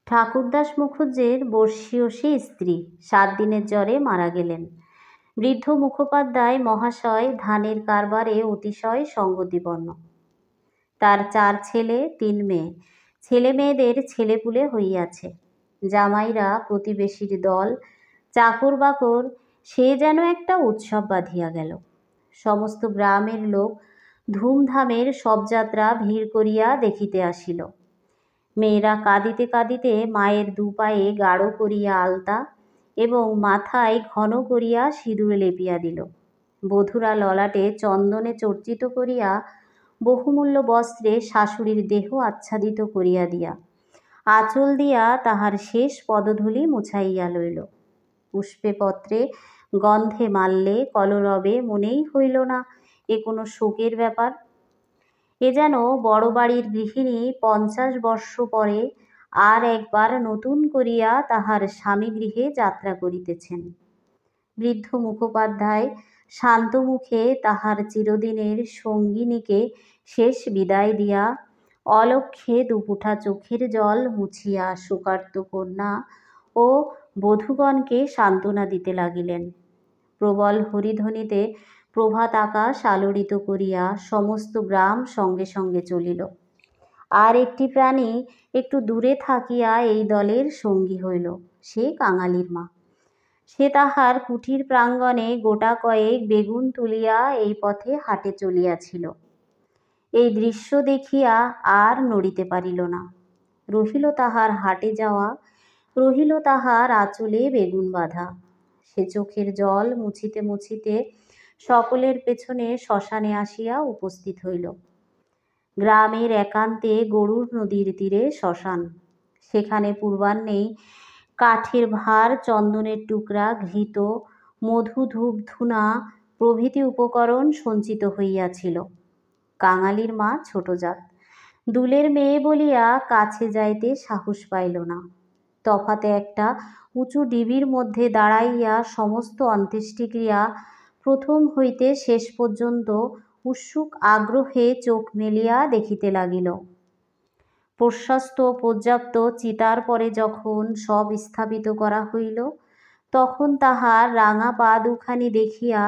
ঠাকুরদাস মুখুজ্জের বর্ষীয়সী স্ত্রী 7 দিনের জ্বরে মারা গেলেন। বৃদ্ধ মুখোপাধ্যায় মহাশয় ধানের কারবারে অতিশয় সঙ্গতিপন্ন। তার 4 ছেলে 3 মেয়ে। ছেলে মেয়েদের ছেলেপুলে হইয়াছে। জামাইরা প্রতিবেশীর দল, চাকর বাকর, সে যেন একটা উৎসব বাঁধিয়া গেল। সমস্ত গ্রামের লোক ধুমধামের শবযাত্রা ভিড় করিয়া দেখিতে আসিল। মেয়েরা কাঁদিতে কাঁদিতে মায়ের দুপায়ে গাঢ় করিয়া আলতা এবং মাথায় ঘন করিয়া সিঁদুর লেপিয়া দিল। বধূরা ললাটে চন্দনে চর্চিত করিয়া বহুমূল্য বস্ত্রে শাশুড়ির দেহ আচ্ছাদিত করিয়া দিয়া আঁচল দিয়া তাহার শেষ পদধূলি মুছাইয়া লইল। পুষ্পে পত্রে গন্ধে মাল্যে কলরবে মনেই হইল না এ কোনো শোকের ব্যাপার। এ যেন বড় বাড়ির গৃহিণী 50 বর্ষ পরে আর একবার নতুন করিয়া তাহার স্বামী গৃহে যাত্রা করিতেছেন। বৃদ্ধ মুখোপাধ্যায় শান্ত মুখে তাহার চিরদিনের সঙ্গিনীকে শেষ বিদায় দিয়া অলক্ষ্যে দুপুঠা চোখের জল মুছিয়া শোকার্ত কন্যা ও বধূগণকে সান্ত্বনা দিতে লাগিলেন। প্রবল হরিধ্বনিতে প্রভাত আকাশ আলোড়িত করিয়া সমস্ত গ্রাম সঙ্গে সঙ্গে চলিল। আর একটি প্রাণী একটু দূরে থাকিয়া এই দলের সঙ্গী হইল, সে কাঙালির মা। সে তাহার কুঠির প্রাঙ্গণে গোটা কয়েক বেগুন তুলিয়া এই পথে হাটে চলিয়াছিল। এই দৃশ্য দেখিয়া আর নড়িতে পারিল না। রহিল তাহার হাটে যাওয়া, রহিল তাহার আঁচলে বেগুন বাঁধা। সে চোখের জল মুছিতে মুছিতে সকলের পেছনে শ্মশানে আসিয়া উপস্থিত হইল। গ্রামের একান্তে গরুর নদীর তীরে শ্মশান। সেখানে পূর্বাহ্নেই কাঠের ভার, চন্দনের টুকরা, ঘৃত, মধু, ধূপ, ধুনা প্রভৃতি উপকরণ সঞ্চিত হইয়াছিল। কাঙালির মা ছোট জাত, দুলের মেয়ে বলিয়া কাছে যাইতে সাহস পাইল না। তফাতে একটা উঁচু ডিবির মধ্যে দাঁড়াইয়া সমস্ত অন্ত্যেষ্টিক্রিয়া প্রথম হইতে শেষ পর্যন্ত উৎসুক আগ্রহে চোখ মেলিয়া দেখিতে লাগিল। প্রশস্ত পর্যাপ্ত চিতার পরে যখন সব স্থাপিত করা হইল, তখন তাহার রাঙা পা দুখানি দেখিয়া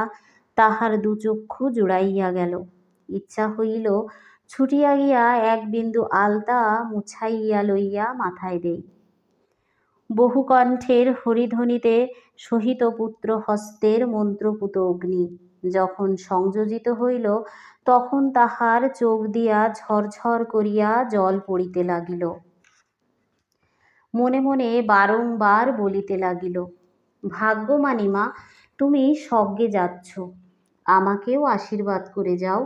তাহার দুচক্ষু জুড়াইয়া গেল। ইচ্ছা হইল ছুটিয়া গিয়া এক বিন্দু আলতা মুছাইয়া লইয়া মাথায় দেই। বহুকণ্ঠের হরিধ্বনিতে সহিত পুত্র হস্তের মন্ত্রপুত অগ্নি যখন সংযোজিত হইল, তখন তাহার চোখ দিয়া ঝরঝর করিয়া জল পড়িতে লাগিল। মনে মনে বারংবার বলিতে লাগিল, ভাগ্যমানী মা, তুমি স্বর্গে যাচ্ছ, আমাকেও আশীর্বাদ করে যাও,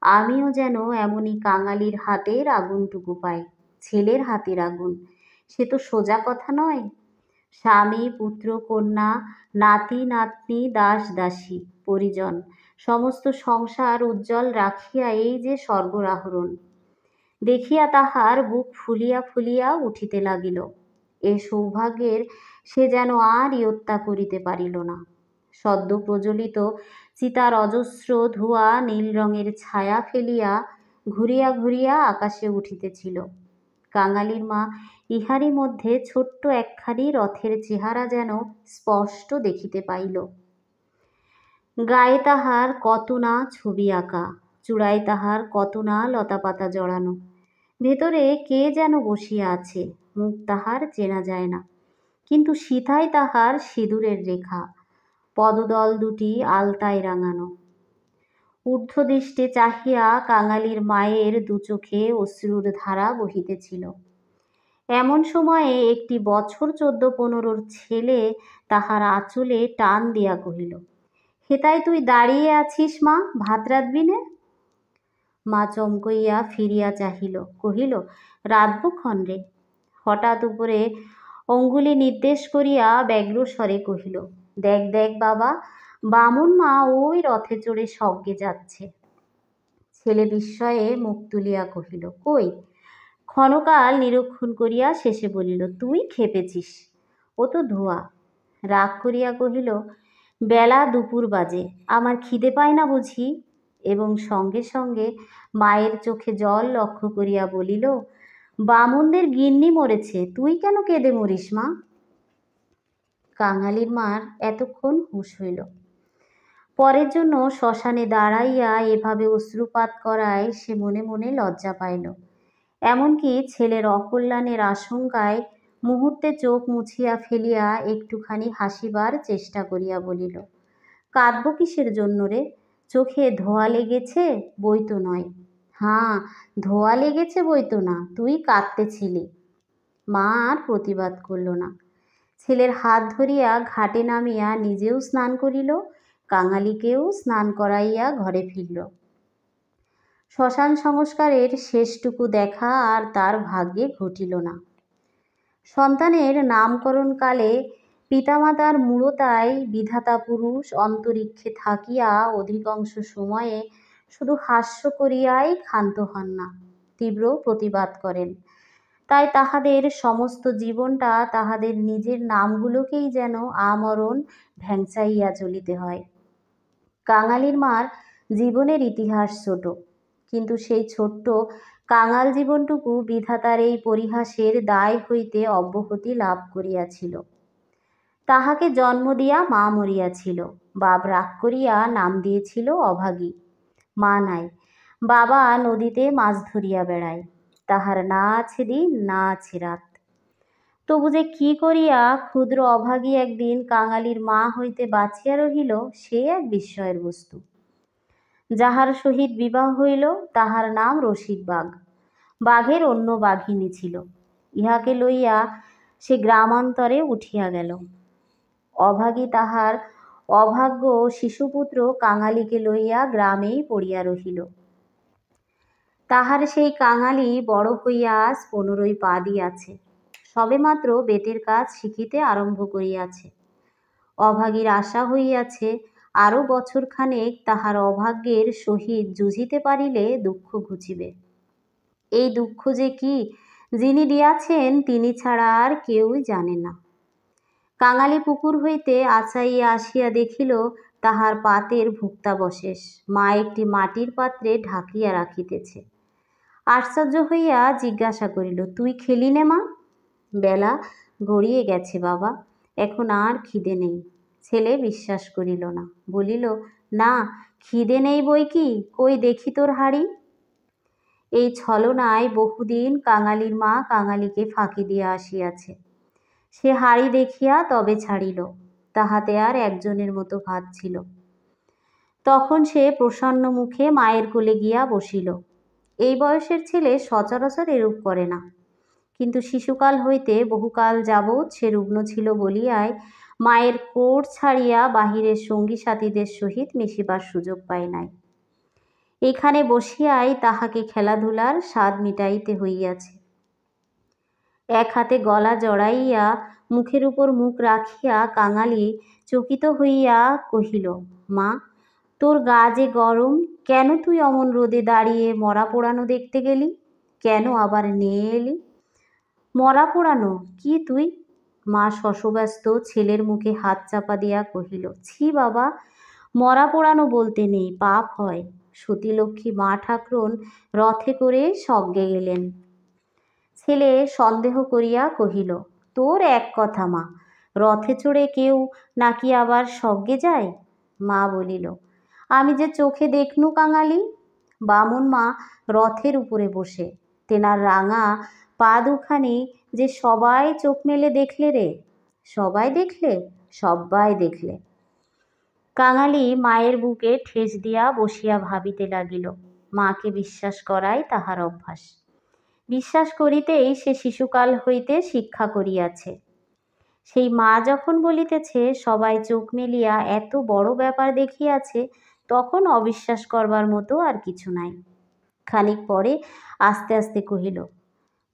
আমিও যেন এমনই কাঙালির হাতের আগুনটুকু পাই। ছেলের হাতের আগুন, সে তো সোজা কথা নয়। স্বামী, পুত্র, কন্যা, নাতি নাতনি, দাস দাসী, পরিজন, সমস্ত সংসার উজ্জ্বল রাখিয়া এই যে স্বর্গর আহরণ। দেখিয়া তাহার বুক ফুলিয়া ফুলিয়া উঠিতে লাগিল। এ সৌভাগ্যের সে যেন আর ইয়ত্তা করিতে পারিল না। সদ্য প্রজ্বলিত চিতার অজস্র ধোঁয়া নীল রঙের ছায়া ফেলিয়া ঘুরিয়া ঘুরিয়া আকাশে উঠিতেছিল। কাঙালির মা ইহারই মধ্যে ছোট্ট একখানি রথের চেহারা যেন স্পষ্ট দেখিতে পাইল। গায়ে তাহার কত না ছবি আঁকা, চূড়ায় তাহার কত না লতাপাতা জড়ানো। ভেতরে কে যেন বসিয়া আছে, মুখ তাহার চেনা যায় না, কিন্তু সিথায় তাহার সিঁদুরের রেখা, পদদল দুটি আলতায় রাঙানো। ঊর্ধ্বদৃষ্টে চাহিয়া কাঙালির মায়ের দুচোখে অশ্রুর ধারা বহিতেছিল। এমন সময়ে একটি বছর 14-15 ছেলে তাহার আঁচলে টান দিয়া কহিল, হেতায় তুই দাঁড়িয়ে আছিস মা, ভাত রাঁধবি নে? মা চমকইয়া ফিরিয়া চাহিল, কহিল, রাঁধব ক্ষণ রে। হঠাৎ উপরে অঙ্গুলি নির্দেশ করিয়া ব্যগ্র স্বরে কহিল, দেখ দেখ বাবা, বামুন মা ওই রথে চড়ে স্বর্গে যাচ্ছে। ছেলে বিস্ময়ে মুখ তুলিয়া কহিল, কই? ক্ষণকাল নিরীক্ষণ করিয়া শেষে বলিল, তুই খেপেছিস, ও তো ধোঁয়া। রাগ করিয়া কহিল, বেলা দুপুর বাজে, আমার খিদে পায় না বুঝি? এবং সঙ্গে সঙ্গে মায়ের চোখে জল লক্ষ্য করিয়া বলিল, বামুনদের গিন্নি মরেছে, তুই কেন কেঁদে মরিস মা? কাঙালির মার এতক্ষণ হুঁশ হইল। পরের জন্য শ্মশানে দাঁড়াইয়া এভাবে অশ্রুপাত করায় সে মনে মনে লজ্জা পাইল। এমনকি ছেলের অকল্যাণের আশঙ্কায় মুহূর্তে চোখ মুছিয়া ফেলিয়া একটুখানি হাসিবার চেষ্টা করিয়া বলিল, কাঁদব কিসের জন্য রে? চোখে ধোঁয়া লেগেছে, বই তো নয়। হাঁ, ধোঁয়া লেগেছে বই তো না, তুই কাঁদতেছিলি। মা আর প্রতিবাদ করল না। ছেলের হাত ধরিয়া ঘাটে নামিয়া নিজেও স্নান করিল, কাঙালিকেও স্নান করাইয়া ঘরে ফিরল। শ্মশান সংস্কারের শেষটুকু দেখা আর তার ভাগ্যে ঘটিল না। সন্তানের নামকরণকালে পিতামাতার মূঢ়তায় বিধাতা পুরুষ অন্তরিক্ষে থাকিয়া অধিকাংশ সময়ে শুধু হাস্য করিয়াই ক্ষান্ত হন না, তীব্র প্রতিবাদ করেন। তাই তাহাদের সমস্ত জীবনটা তাহাদের নিজের নামগুলোকেই যেন আমরণ ভ্যাংচাইয়া চলিতে হয়। কাঙালির মার জীবনের ইতিহাস ছোট, কিন্তু সেই ছোট্ট কাঙাল জীবনটুকু বিধাতার এই পরিহাসের দায় হইতে অব্যাহতি লাভ করিয়াছিল। তাহাকে জন্ম দিয়া মা মরিয়াছিল, বাপ রাগ করিয়া নাম দিয়েছিল অভাগী। মা নাই, বাবা নদীতে মাছ ধরিয়া বেড়ায়, তাহার না আছে দিন না আছে রাত। তবু যে কি করিয়া ক্ষুদ্র অভাগী একদিন কাঙালির মা হইতে বাঁচিয়া রহিল, সে এক বিস্ময়ের বস্তু। যাহার সহিত বিবাহ হইল তাহার নাম রসিক বাঘ। বাঘের অন্য বাঘিনী ছিল, ইহাকে লইয়া সে গ্রামান্তরে উঠিয়া গেল। অভাগী তাহার অভাগ্য শিশুপুত্র কাঙালিকে লইয়া গ্রামেই পড়িয়া রহিল। তাহার সেই কাঙালি বড় হইয়া আজ 15 পা দিয়াছে, সবেমাত্র বেতের কাজ শিখিতে আরম্ভ করিয়াছে। অভাগীর আশা হইয়াছে আরও বছরখানেক তাহার অভাগ্যের সহিত যুঝিতে পারিলে দুঃখ ঘুচিবে। এই দুঃখ যে কি, যিনি দিয়াছেন তিনি ছাড়া আর কেউই জানে না। কাঙালি পুকুর হইতে আচাইয়া আসিয়া দেখিল তাহার পাতের ভুক্তাবশেষ মা একটি মাটির পাত্রে ঢাকিয়া রাখিতেছে। আশ্চর্য হইয়া জিজ্ঞাসা করিল, তুই খেলি নে মা? বেলা গড়িয়ে গেছে বাবা, এখন আর খিদে নেই। ছেলে বিশ্বাস করিল না, বলিল, না খিদে নেই বই কি, কই দেখি তোর হাড়ি। এই ছলনায় বহুদিন কাঙালির মা কাঙালিকে ফাঁকি দিয়া আসিয়াছে। সে হাড়ি দেখিয়া তবে ছাড়িল, তাহাতে আর একজনের মতো ভাত ছিল। তখন সে প্রসন্ন মুখে মায়ের কোলে গিয়া বসিল। এই বয়সের ছেলে সচরাচর এরূপ করে না, কিন্তু শিশুকাল হইতে বহুকাল যাবৎ সে রুগ্ন ছিল বলিয়ায় মায়ের কোট ছাড়িয়া বাহিরের সঙ্গী সাথীদের সহিত মিশিবার সুযোগ পায় নাই। এখানে বসিয়াই তাহাকে খেলাধুলার স্বাদ মিটাইতে হইয়াছে। এক হাতে গলা জড়াইয়া মুখের উপর মুখ রাখিয়া কাঙালি চকিত হইয়া কহিল, মা, তোর গা যে গরম, কেন তুই অমন রোদে দাঁড়িয়ে মরা পোড়ানো দেখতে গেলি? কেন আবার নিয়ে এলি? মরা পোড়ানো কি তুই? মা শশব্যস্ত ছেলের মুখে হাত চাপা দিয়া কহিল, ছি বাবা, মরা পোড়ানো বলতে নেই, পাপ হয়। সতীলক্ষ্মী মা ঠাকরুন রথে করে স্বর্গে গেলেন। ছেলে সন্দেহ করিয়া কহিল, তোর এক কথা মা, রথে চড়ে কেউ নাকি আবার স্বর্গে যায়? মা বলিল, আমি যে চোখে দেখনু কাঙালি। বামুন মা রথের উপরে বসে, তেনার রাঙা পা দুখানি যে সবাই চোখ মেলে দেখলে রে। সবাই দেখলে? সবাই দেখলে। কাঙালি মায়ের বুকে ঠেস দিয়া বসিয়া ভাবিতে লাগিল। মাকে বিশ্বাস করাই তাহার অভ্যাস। বিশ্বাস করিতেই সে শিশুকাল হইতে শিক্ষা করিয়াছে। সেই মা যখন বলিতেছে সবাই চোখ মেলিয়া এত বড় ব্যাপার দেখিয়াছে, তখন অবিশ্বাস করবার মতো আর কিছু নাই। খানিক পরে আস্তে আস্তে কহিল,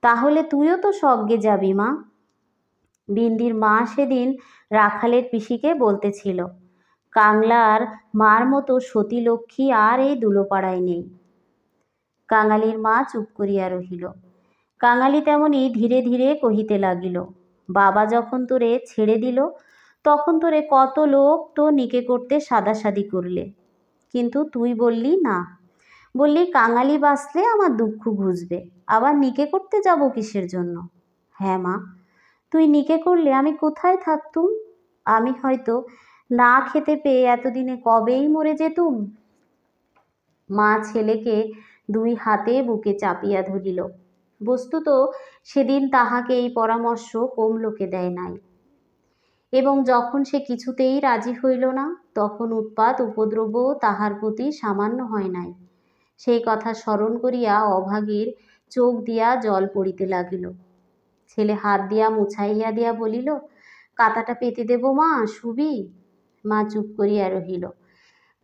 তাহলে তুইও তো স্বর্গে যাবি মা। বিন্দির মা সেদিন রাখালের পিসিকে বলতেছিল, কাংলার মার মতো সতীলক্ষ্মী আর এই দুলোপাড়ায় নেই। কাঙালির মা চুপ করিয়া রহিল। কাঙালি তেমনি ধীরে ধীরে কহিতে লাগিল, বাবা যখন তোরে ছেড়ে দিল তখন তোরে কত লোক তো নিকে করতে সাদাসাদি করলে, কিন্তু তুই বললি না, বললি কাঙালি বাঁচলে আমার দুঃখ ঘুচবে। আবার নিকে করতে যাব কিসের জন্য? হ্যাঁ মা, তুই নিকে করলে আমি কোথায় থাকতুম? আমি হয়তো না খেতে পেয়ে এতদিনে কবেই মরে যেতুম। মা ছেলেকে দুই হাতে বুকে চাপিয়া ধরিল। বস্তুত সেদিন তাহাকে এই পরামর্শ কমলোকে দেয় নাই, এবং যখন সে কিছুতেই রাজি হইল না, তখন উৎপাত উপদ্রব তাহার প্রতি সামান্য হয় নাই। সেই কথা স্মরণ করিয়া অভাগীর চোখ দিয়া জল পড়িতে লাগিল। ছেলে হাত দিয়া মুছাইয়া দিয়া বলিল, কাঁথাটা পেতে দেব মা, শুবি? মা চুপ করিয়া রহিল।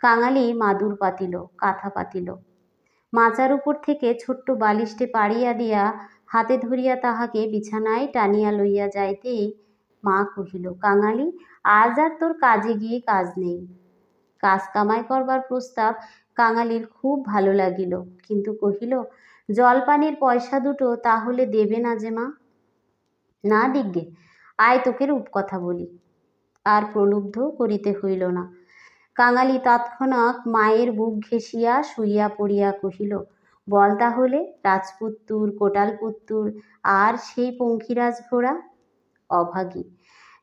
কাঙালি মাদুর পাতিল, কাঁথা পাতিল। মাচার উপর থেকে ছোট্ট বালিশটে পাড়িয়া দিয়া হাতে ধরিয়া তাহাকে বিছানায় টানিয়া লইয়া যাইতেই মা কহিল, কাঙালি, আজ আর তোর কাজে গিয়ে কাজ নেই। কাজ কামাই করবার প্রস্তাব কাঙালির খুব ভালো লাগিল, কিন্তু কহিল, জলপানির পয়সা দুটো তাহলে দেবে না যে মা? না দিগ্গে, আয় তোকে রূপকথা বলি। আর প্রলুব্ধ করিতে হইল না। কাঙালি তৎক্ষণাৎ মায়ের বুক ঘেঁষিয়া শুইয়া পড়িয়া কহিল, বল তাহলে, রাজপুত্তুর, কোটালপুত্তুর আর সেই পঙ্খিরাজ ঘোড়া? অভাগী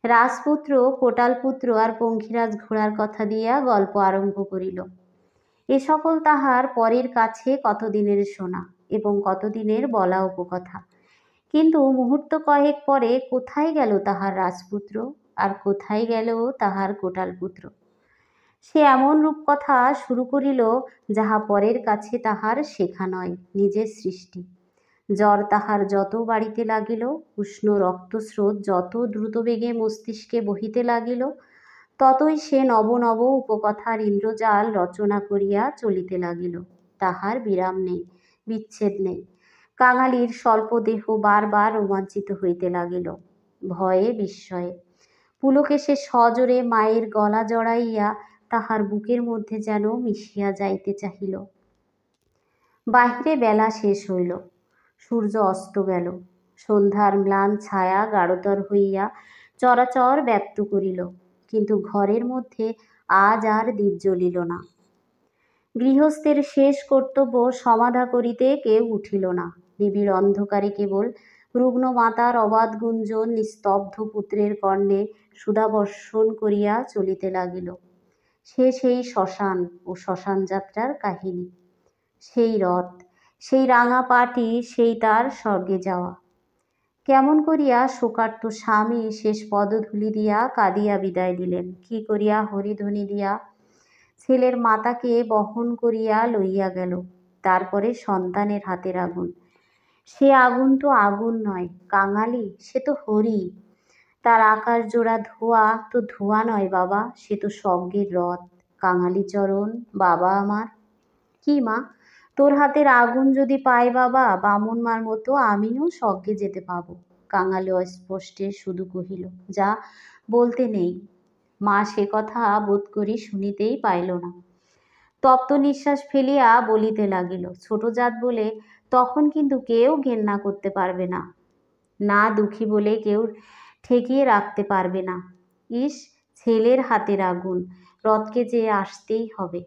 রাজপুত্র, কোটালপুত্র আর পঙ্খিরাজ ঘোড়ার কথা দিয়া গল্প আরম্ভ করিল। এ সকল তাহার পরের কাছে কতদিনের শোনা এবং কতদিনের বলা উপকথা। কিন্তু মুহূর্ত কয়েক পরে কোথায় গেল তাহার রাজপুত্র, আর কোথায় গেল তাহার কোটালপুত্র? সে এমন রূপকথা শুরু করিল, যাহা পরের কাছে তাহার শেখা নয়, নিজের সৃষ্টি। জ্বর তাহার যত বাড়িতে লাগিল, উষ্ণ রক্তস্রোত যত দ্রুতবেগে মস্তিষ্কে বহিতে লাগিল, ততই সে নব নব উপকথার ইন্দ্রজাল রচনা করিয়া চলিতে লাগিল। তাহার বিরাম নেই, বিচ্ছেদ নেই। কাঙালির স্বল্প দেহ বারবার রোমাঞ্চিত হইতে লাগিল, ভয়ে বিস্ময়ে। পুলকেশে সজোরে মায়ের গলা জড়াইয়া তাহার বুকের মধ্যে যেন মিশিয়া যাইতে চাহিল। বাহিরে বেলা শেষ হইল, সূর্য অস্ত গেল। সন্ধ্যার ম্লান ছায়া গাঢ়তর হইয়া চরাচর ব্যপ্ত করিল, কিন্তু ঘরের মধ্যে আজ আর দীপ জ্বলিল না। গৃহস্থের শেষ কর্তব্য সমাধা করিতে কেউ উঠিল না। নিবিড় অন্ধকারে কেবল রুগ্ন মাতার অবাধ গুঞ্জন নিস্তব্ধ পুত্রের কর্ণে সুধাবর্ষণ করিয়া চলিতে লাগিল। সেই শ্মশান ও শ্মশান যাত্রার কাহিনী, সেই রথ, সেই রাঙা পাটি, সেই তার স্বর্গে যাওয়া। কেমন করিয়া শোকার্ত স্বামী শেষ পদধূলি দিয়া কাঁদিয়া বিদায় দিলেন, কি করিয়া হরিধ্বনি দিয়া ছেলের মাতাকে বহন করিয়া লইয়া গেল। তারপরে সন্তানের হাতের আগুন, সে আগুন তো আগুন নয় কাঙালি, সে তো হরি। তার আকাশ জোড়া ধোঁয়া তো ধোঁয়া নয় বাবা, সে তো স্বর্গের রথ। কাঙালি চরণ, বাবা আমার। কি মা, তোর হাতের আগুন যদি পাই বাবা, বামুন মার মতো আমিও স্বর্গে যেতে পাবো। কাঙালি অস্পষ্টে শুধু কহিল, যা, বলতে নেই। মা সে কথা বোধ করি শুনিতেই পাইল না। তপ্ত নিঃশ্বাস ফেলিয়া বলিতে লাগিল, ছোট জাত বলে তখন কিন্তু কেউ ঘেন্না করতে পারবে না, না দুঃখী বলে কেউ ঠেকিয়ে রাখতে পারবে না। ইস, ছেলের হাতের আগুন, রথকে যে আসতেই হবে।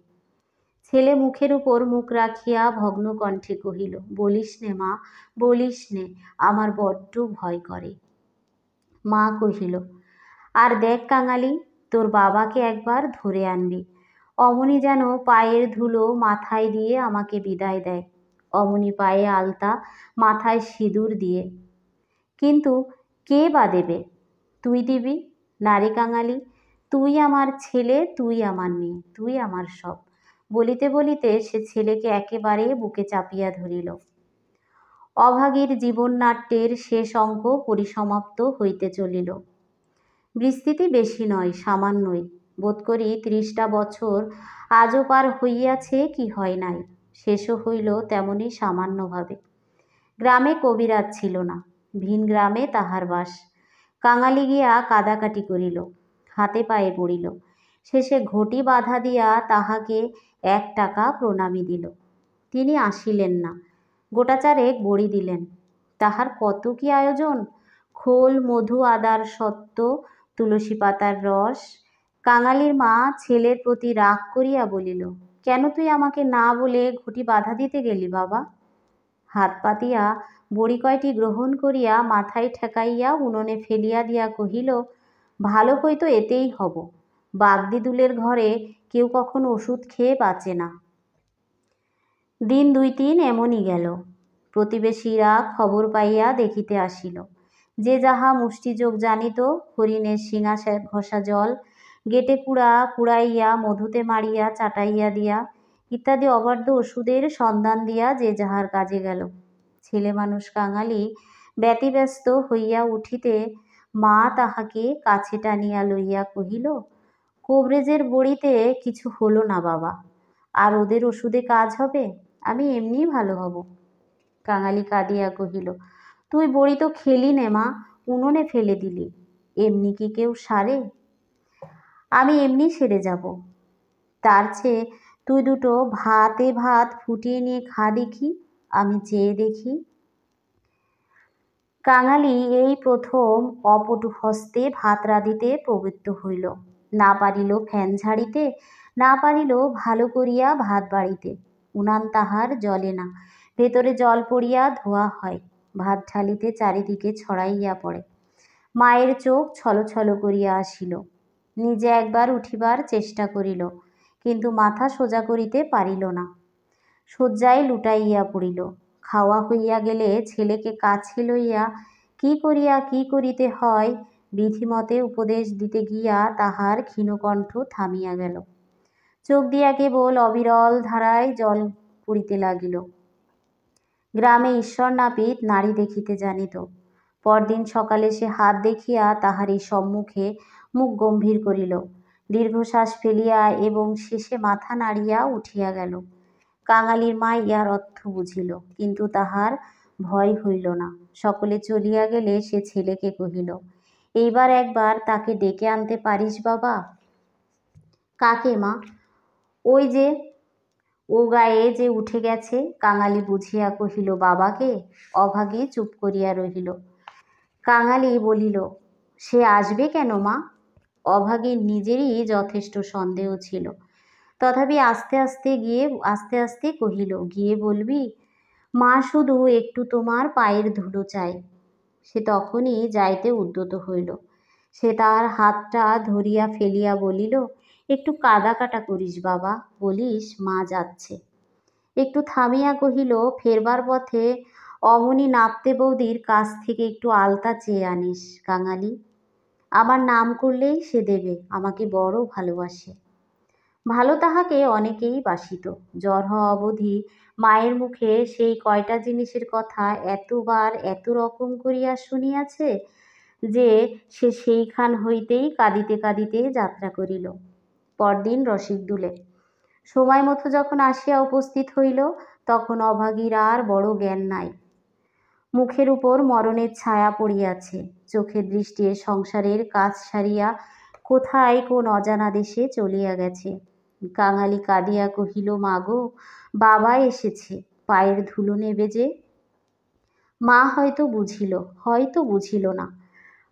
ছেলে মুখের উপর মুখ রাখিয়া ভগ্ন কণ্ঠে কহিল, বলিস নে মা, বলিস নে, আমার বড্ড ভয় করে। মা কহিল, আর দেখ কাঙালি, তোর বাবাকে একবার ধরে আনবি। অমনি যেন পায়ের ধুলো মাথায় দিয়ে আমাকে বিদায় দেয়, অমনি পায়ে আলতা, মাথায় সিঁদুর দিয়ে। কিন্তু কে বা দেবে? তুই দিবি। নারে কাঙালি, তুই আমার ছেলে, তুই আমার মেয়ে, তুই আমার সব। বলিতে বলিতে সে ছেলেকে একেবারে বুকে চাপিয়া ধরিল। অভাগীর জীবননাট্যের শেষ অঙ্ক পরিসমাপ্ত হইতে চলিল। বিস্তৃতি বেশি নয়, সামান্যই। বোধ করি ৩০টা বছর আজও পার হইয়াছে কি হয় নাই, শেষও হইল তেমনি সামান্যভাবে। গ্রামে কবিরাজ ছিল না, ভিন গ্রামে তাহার বাস। কাঙালি গিয়া কাদাকাটি করিল, হাতে পায়ে পড়িল, শেষে ঘটি বাধা দিয়া তাহাকে ১ টাকা প্রণামী দিল। তিনি আসিলেন না, গোটাচারেক বড়ি দিলেন। তাহার কত কি আয়োজন! খোল, মধু, আদার সত্ত্ব, তুলসী পাতার রস। কাঙালির মা ছেলের প্রতি রাগ করিয়া বলিল, কেন তুই আমাকে না বলে ঘটি বাধা দিতে গেলি বাবা? হাত পাতিয়া বড়ি কয়টি গ্রহণ করিয়া মাথায় ঠেকাইয়া উনুনে ফেলিয়া দিয়া কহিল, ভালো হইতো এতেই হব। বাগদিদুলের ঘরে কেউ কখনো ওষুধ খেয়ে বাঁচে না। দিন ২-৩ এমনই গেল। প্রতিবেশীরা খবর পাইয়া দেখিতে আসিল। যে যাহা মুষ্টিযোগ জানিত, হরিণের শিঙা ঘষা জল গেটে কুড়াইয়া মধুতে মারিয়া চাটাইয়া দিয়া ইত্যাদি অবাধ্য ওষুধের সন্ধান দিয়া যে যাহার কাজে গেল। ছেলে মানুষ কাঙালি ব্যতিব্যস্ত হইয়া উঠিতে মা তাহাকে কাছে টানিয়া লইয়া কহিল, কবরেজের বড়িতে কিছু হলো না বাবা, আর ওদের ওষুধে কাজ হবে? আমি এমনি ভালো হব। কাঙালি কাঁদিয়া কহিল, তুই বড়ি তো খেলি নে মা, উনুনে ফেলে দিলি, এমনি কি কেউ সারে? আমি এমনি সেরে যাব। তার চেয়ে তুই দুটো ভাত ফুটিয়ে নিয়ে খা দেখি, আমি চেয়ে দেখি। কাঙালি এই প্রথম অপটু হস্তে ভাত রাঁধিতে প্রবৃত্ত হইল। না পারিল ফ্যান ঝাড়িতে, না পারিল ভালো করিয়া ভাত বাড়িতে। উনান তাহার জ্বলে না, ভেতরে জল পড়িয়া ধোয়া হয়, ভাত ঢালিতে চারিদিকে ছড়াইয়া পড়ে। মায়ের চোখ ছলছল করিয়া আসিল। নিজে একবার উঠিবার চেষ্টা করিল, কিন্তু মাথা সোজা করিতে পারিল না। শয্যায় লুটাইয়া পড়িল। খাওয়া হইয়া গেলে ছেলেকে কাছে লইয়া কি করিতে হয় বিধিমতে উপদেশ দিতে গিয়া তাহার ক্ষীণকণ্ঠ থামিয়া গেল। চোখ দিয়া কেবল অবিরল ধারায় জল পড়িতে লাগিল। গ্রামে ঈশ্বর নাপিত নারী দেখিতে জানিত। পরদিন সকালে সে হাত দেখিয়া তাহারই সম্মুখে মুখ গম্ভীর করিল, দীর্ঘশ্বাস ফেলিয়া এবং শেষে মাথা নাড়িয়া উঠিয়া গেল। কাঙালির মা ইহার অর্থ বুঝিল, কিন্তু তাহার ভয় হইল না। সকলে চলিয়া গেলে সে ছেলেকে কহিল, এইবার একবার তাকে ডেকে আনতে পারিস বাবা? কাকে মা? ওই যে ও গায়ে যে উঠে গেছে। কাঙালি বুঝিয়া কহিল, বাবাকে। অভাগী চুপ করিয়া রহিল। কাঙালি বলিল, সে আসবে কেন মা? অভাগীর নিজেরই যথেষ্ট সন্দেহ ছিল, তথাপি আস্তে আস্তে কহিল, গিয়ে বলবি মা শুধু একটু তোমার পায়ের ধুলো চাই। সে তখনই যাইতে উদ্যত হইল। সে তার হাতটা ধরিয়া ফেলিয়া বলিল, একটু কাদা কাটা করিস বাবা, বলিস মা যাচ্ছে। একটু থামিয়া কহিল, ফেরবার পথে অমনি নাপতে বৌদির কাছ থেকে একটু আলতা চেয়ে আনিস কাঙালি। আমার নাম করলেই সে দেবে, আমাকে বড় ভালোবাসে। ভালো তাহাকে অনেকেই বাসিত। জ্বর হওয়া অবধি মায়ের মুখে সেই কয়টা জিনিসের কথা এতবার এত রকম করিয়া শুনিয়াছে যে সে সেইখান হইতেই কাঁদিতে কাঁদিতে যাত্রা করিল। পরদিন রসিকদুলে সময় মতো যখন আসিয়া উপস্থিত হইল, তখন অভাগীর আর বড় জ্ঞান নাই। মুখের উপর মরণের ছায়া পড়িয়াছে, চোখের দৃষ্টি সংসারের কাজ সারিয়া কোথায় কোন অজানা দেশে চলিয়া গেছে। কাঙালি কাঁদিয়া কহিল, মাগো, বাবা এসেছে, পায়ের ধুলো নেবে যে। মা হয়তো বুঝিল না,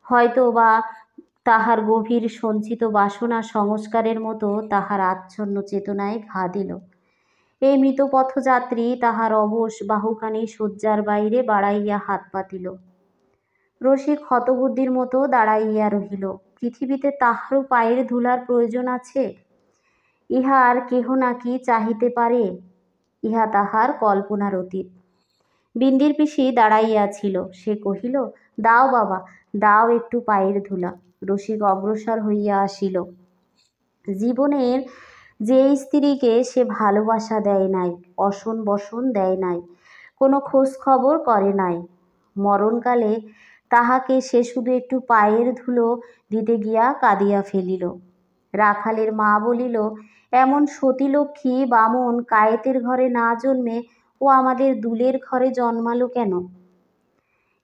হয়তো বা তাহার গভীর সঞ্চিত বাসনা সংস্কারের মতো তাহার আচ্ছন্ন চেতনায় ঘা দিল। এই মৃত পথযাত্রী তাহার অবশ বাহুখানি শয্যার বাইরে বাড়াইয়া হাত পাতিল। রসিক হতবুদ্ধির মতো দাঁড়াইয়া রহিল। পৃথিবীতে তাহারও পায়ের ধুলার প্রয়োজন আছে? ইহার কেহ নাকি চাহিতে পারে? ইহা তাহার কল্পনার অতীত। বিন্দির পিসি দাঁড়াইয়াছিল। সে কহিল, দাও বাবা, দাও একটু পায়ের ধুলা। রসিক অগ্রসর হইয়া আসিল। জীবনের যে স্ত্রীকে সে ভালোবাসা দেয় নাই, অসন বসন দেয় নাই, কোনো খোঁজ খবর করে নাই, মরণকালে তাহাকে সে শুধু একটু পায়ের ধুলো দিতে গিয়া কাঁদিয়া ফেলিল। রাখালের মা বলিল, এমন সতীলক্ষ্মী বামন কায়েতের ঘরে না জন্মে ও আমাদের দুলের ঘরে জন্মালো কেন?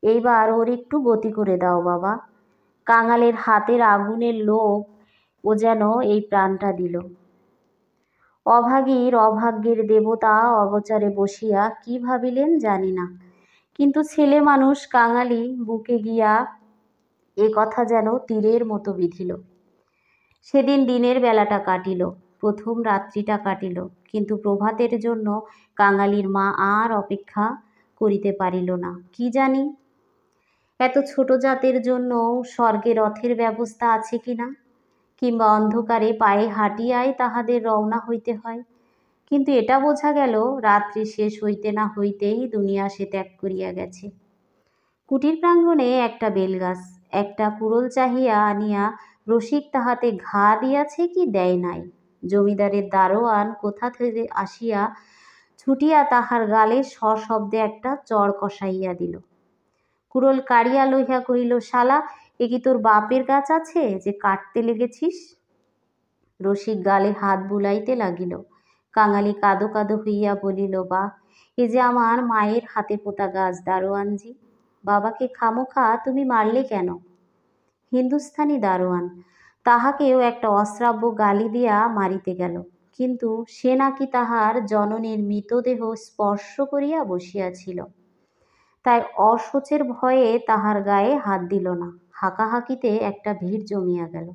এইবার ওর একটু গতি করে দাও বাবা। কাঙালের হাতের আগুনের লোভ ও যেন এই প্রাণটা দিল। অভাগীর অভাগ্যের দেবতা অগোচরে বসিয়া কি ভাবিলেন জানি না, কিন্তু ছেলে মানুষ কাঙালি বুকে গিয়া এ কথা যেন তীরের মতো বিঁধিল। সেদিন দিনের বেলাটা কাটিল, প্রথম রাত্রিটা কাটিল, কিন্তু প্রভাতের জন্য কাঙালির মা আর অপেক্ষা করিতে পারিল না। কি জানি এত ছোট জাতের জন্য স্বর্গে রথের ব্যবস্থা আছে কিনা, কিংবা অন্ধকারে পায়ে হাঁটিয়াই তাহাদের রওনা হইতে হয়। কিন্তু এটা বোঝা গেল রাত্রি শেষ হইতে না হইতেই দুনিয়া সে ত্যাগ করিয়া গেছে। কুটির প্রাঙ্গণে একটা বেলগাছ, একটা কুড়োল চাহিয়া আনিয়া রসিক তাহাতে ঘা দিয়াছে কি দেয় নাই। জমিদারের দারোয়ান কোথা থেকে আসিয়া ছুটিয়া তাহার গালে সশব্দে একটা চড় কষাইয়া দিল। কুড়োল কাড়িয়া লইয়া কহিল, শালা, এ কি তোর বাপের গাছ আছে যে কাটতে লেগেছিস? রসিক গালে হাত বুলাইতে লাগিল। কাঙালি কাদো কাদো হইয়া বলিল, বা, এ যে আমার মায়ের হাতে পোতা গাছ দারোয়ানজি। বাবাকে খামোখা তুমি মারলে কেন? হিন্দুস্থানি দারোয়ান, তাহাকেও একটা অশ্রাব্য গালি দিয়া মারিতে গেল, কিন্তু সে নাকি তাহার জননীর মৃতদেহ স্পর্শ করিয়া বসিয়াছিল, তাই অশোচের ভয়ে তাহার গায়ে হাত দিল না। হাঁকাহাঁকিতে একটা ভিড় জমিয়া গেল।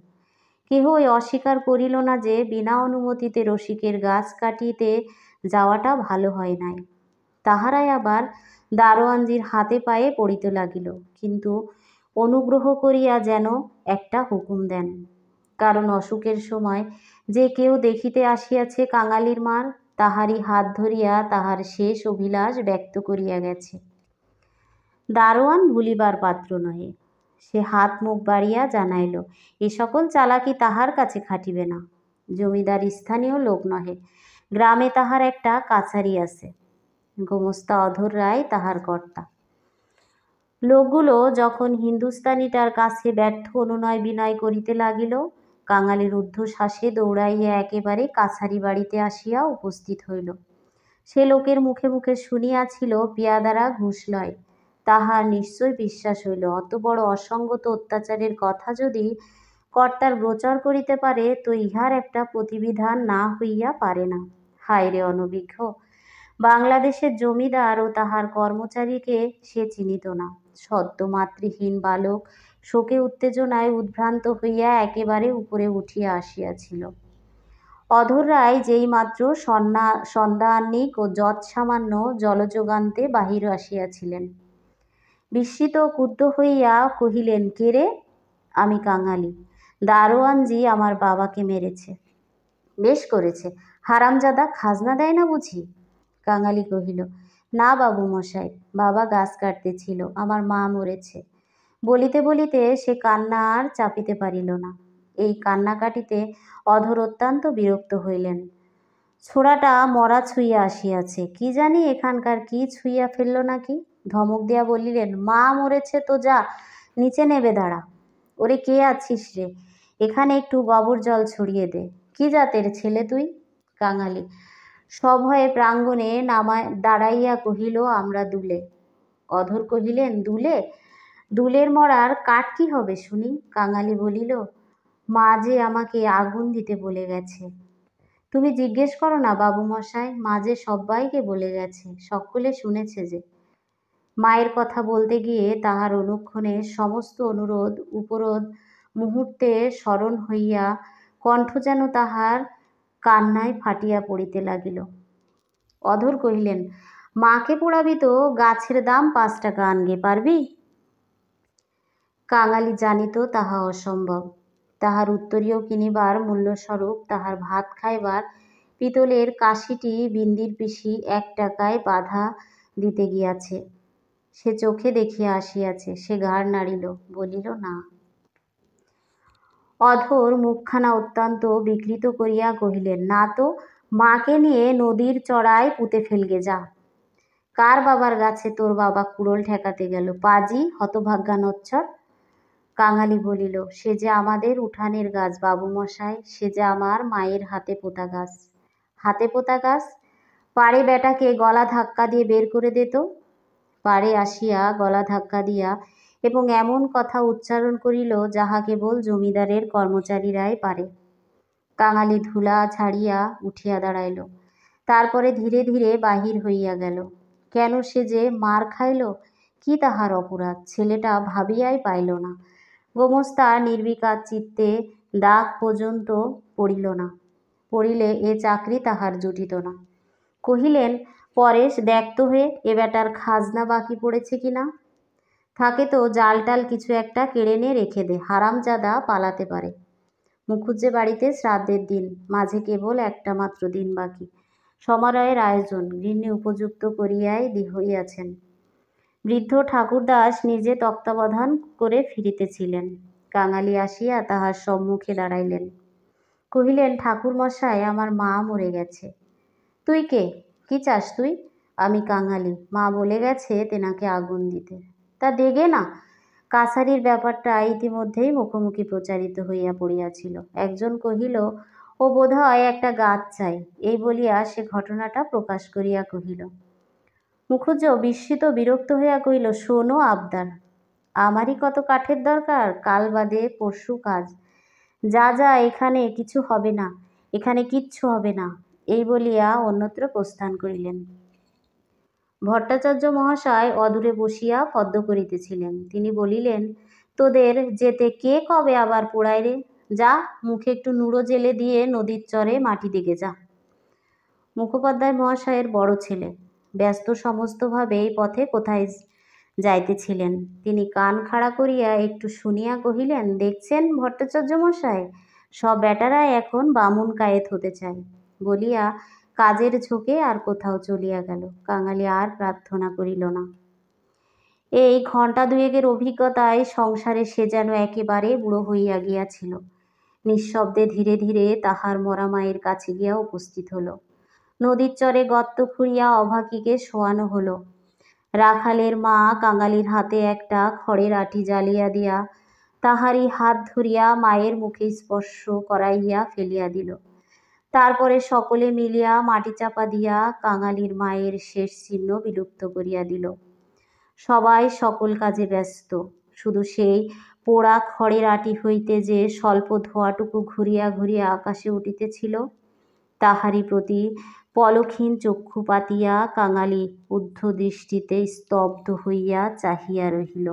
কেহই অস্বীকার করিল না যে বিনা অনুমতিতে রসিকের গাছ কাটিতে যাওয়াটা ভালো হয় নাই। তাহারাই আবার দারোয়ানজির হাতে পায়ে পড়িতে লাগিল, কিন্তু অনুগ্রহ করিয়া যেন একটা হুকুম দেন, কারণ অসুখের সময় যে কেউ দেখিতে আসিয়াছে কাঙালির মার, তাহারই হাত ধরিয়া তাহার শেষ অভিলাষ ব্যক্ত করিয়া গেছে। দারোয়ান ভুলিবার পাত্র নহে। সে হাত মুখ বাড়িয়া জানাইল, এ সকল চালাকি তাহার কাছে খাটিবে না। জমিদার স্থানীয় লোক নহে, গ্রামে তাহার একটা কাছারি আছে, গোমস্তা অধর রায় তাহার কর্তা। লোকগুলো যখন হিন্দুস্তানিটার কাছে ব্যর্থ অনুনয় বিনয় করিতে লাগিল, কাঙালির ঊর্ধ্বশ্বাসে দৌড়াইয়া একেবারে কাছারি বাড়িতে আসিয়া উপস্থিত হইল। সে লোকের মুখে মুখে শুনিয়াছিল পিয়াদারা ঘুষ লয়। তাহার নিশ্চয় বিশ্বাস হইল, অত বড় অসঙ্গত অত্যাচারের কথা যদি কর্তার গোচর করিতে পারে, তো ইহার একটা প্রতিবিধান না হইয়া পারে না। হায় রে অনভিজ্ঞ! বাংলাদেশের জমিদার ও তাহার কর্মচারীকে সে চিনিত না। সদ্য মাতৃহীন বালক শোকে উত্তেজনায় উদ্ভ্রান্ত হইয়া একেবারে উপরে উঠিয়া আসিয়াছিল। অধর রায় যেই মাত্র সন্ধ্যাহ্নিক ও যৎসামান্য জলযোগান্তে বাহির আসিয়াছিলেন, বিস্মিত ও ক্ষুব্ধ হইয়া কহিলেন, কে রে? আমি কাঙালি। দারোয়ানজি আমার বাবাকে মেরেছে। বেশ করেছে, হারামজাদা, খাজনা দেয় না বুঝি? কাঙালি কহিল, না বাবু মশাই, বাবা গাছ কাটতেছিল, আমার মা মরেছে। বলিতে বলিতে সে কান্না আর চাপিতে পারিল না। এই কান্নাকাটিতে অধর অত্যন্ত বিরক্ত হইলেন। ছোড়াটা মরা ছুঁইয়া আসিয়াছে, কি জানি এখানকার কি ছুঁইয়া ফেলল নাকি। ধমক দিয়া বলিলেন, মা মরেছে তো যা নিচে নেবে দাঁড়া। ওরে, কে আছিস রে? এখানে একটু গোবর জল ছড়িয়ে দে। কি জাতের ছেলে তুই? কাঙালি সভয়ে প্রাঙ্গণে নামায় দাঁড়াইয়া কহিল, আমরা দুলে। অধর কহিলেন, দুলে? দুলের মরার কাঠ কি হবে শুনি? কাঙালি বলিল, মা যে আমাকে আগুন দিতে বলে গেছে। তুমি জিজ্ঞেস করো না বাবু মশাই, মা যে সব্বাইকে বলে গেছে, সকলে শুনেছে যে। মায়ের কথা বলতে গিয়ে তাহার অনুক্ষণে সমস্ত অনুরোধ উপরোধ মুহূর্তে স্মরণ হইয়া কণ্ঠ যেন তাহার কান্নায় ফাটিয়া পড়িতে লাগিল। অধর কহিলেন, মাকে পোড়াবি তো গাছের দাম 5 টাকা আনগে পারবি? কাঙালি জানিত তাহা অসম্ভব। তাহার উত্তরীয় কিনিবার মূল্যস্বরূপ তাহার ভাত খাইবার পিতলের কাশিটি বিন্দির পিসি 1 টাকায় বাধা দিতে গিয়াছে। সে চোখে দেখিয়া আসিয়াছে। সে ঘাড় নাড়িল, বলিল, না। অধর মুখখানা অত্যন্ত বিকৃত করিয়া কহিলেন, না তো, মাকে নিয়ে নদীর চড়ায় পুঁতে ফেলগে যা। কার বাবার গাছে তোর বাবা কুড়োল ঠেকাতে গেল? পাজি, হতভাগ্যা নচ্ছর। কাঙালি বলিল, সে যে আমাদের উঠানের গাছ বাবু মশাই, সে যে আমার মায়ের হাতে পোতা গাছ। হাতে পোতা গাছ? পাড়ে বেটাকে গলা ধাক্কা দিয়ে বের করে দিত। পাড়ে আসিয়া গলা ধাক্কা দিয়া এবং এমন কথা উচ্চারণ করিল যাহা কেবল জমিদারের কর্মচারীরাই পারে। কাঙালি ধুলা ছাড়িয়া উঠিয়া দাঁড়াইল, তারপরে ধীরে ধীরে বাহির হইয়া গেল। কেন সে যে মার খাইল, কি তাহার অপরাধ, ছেলেটা ভাবিয়াই পাইল না। গোমস্তা নির্বিকার চিত্তে দাগ পর্যন্ত পড়িল না, পড়িলে এ চাকরি তাহার জুটিত না। কহিলেন, পরেশ দেখতো হয়ে এ বেটার খাজনা বাকি পড়েছে কিনা, থাকে তো জাল টাল কিছু একটা কেড়ে নিয়ে রেখে দে, হারামজাদা পালাতে পারে। মুখুজ্জে বাড়িতে শ্রাদ্ধের দিন, মাঝে কেবল একটা মাত্র দিন বাকি। সমারোহের আয়োজন গৃহিণী উপযুক্ত করিয়াই হইয়াছেন। বৃদ্ধ ঠাকুরদাস নিজে তত্ত্বাবধান করে ফিরিতেছিলেন। কাঙালি আসিয়া তাহার সম্মুখে দাঁড়াইলেন। কহিলেন, ঠাকুরমশাই, আমার মা মরে গেছে। তুই কে? কি চাস তুই? আমি কাঙালি, মা বলে গেছে তেনাকে আগুন দিতে। তা দেগে না। কাছারির ব্যাপারটা ইতিমধ্যেই মুখোমুখি প্রচারিত হইয়া পড়িয়াছিল। একজন কহিল, ও বোধহয় একটা গাছ চাই। এই বলিয়া সে ঘটনাটা প্রকাশ করিয়া কহিল। মুখুজ্জ বিস্মিত বিরক্ত হইয়া কহিল, শোনো আবদার, আমারই কত কাঠের দরকার, কাল বাদে পরশু কাজ। যা যা, এখানে কিছু হবে না, এখানে কিচ্ছু হবে না। এই বলিয়া অন্যত্র প্রস্থান করিলেন। ভট্টাচার্য মহাশয় অদূরে বসিয়া পদ্য করিতেছিলেন। তিনি বলিলেন, তোদের যেতে কে কবে আবার পোড়ায় রে? যা, মুখে একটু নুড়ো জেলে দিয়ে নদীর চরে মাটি দিকে যা। মুখোপাধ্যায় মহাশয়ের বড় ছেলে, ব্যস্ত সমস্তভাবে এই পথে কোথায় যাইতেছিলেন। তিনি কান খাড়া করিয়া একটু শুনিয়া কহিলেন, দেখছেন ভট্টাচার্য মশাই, সব বেটারাই এখন বামুন কায়েত হতে চায়। বলিয়া কাজের ঝোঁকে আর কোথাও চলিয়া গেল। কাঙালি আর প্রার্থনা করিল না। এই ঘণ্টা দুয়েকের অভিজ্ঞতায় সংসারে সে যেন একেবারে বুড়ো হইয়া গিয়াছিল। নিঃশব্দে ধীরে ধীরে তাহার মরা মায়ের কাছে গিয়া উপস্থিত হল। নদীর চরে গর্ত খুঁড়িয়া অভাগীকে শোয়ানো হলো। রাখালের মা কাঙালির হাতে একটা খড়ের আঁটি জ্বালিয়া দিয়া তাহারই হাত ধরিয়া মায়ের মুখে স্পর্শ করাইয়া ফেলিয়া দিল। তারপরে সকলে মিলিয়া মাটি চাপা দিয়া কাঙালির মায়ের শেষ চিহ্ন বিলুপ্ত করিয়া দিল। সবাই সকল কাজে ব্যস্ত, শুধু সেই পোড়া খড়ের আঁটি হইতে যে স্বল্প ধোঁয়াটুকু ঘুরিয়া ঘুরিয়া আকাশে উঠিতেছিল, তাহারই প্রতি পলকহীন চক্ষু পাতিয়া কাঙালি ঊর্ধ্ব দৃষ্টিতে স্তব্ধ হইয়া চাহিয়া রহিল।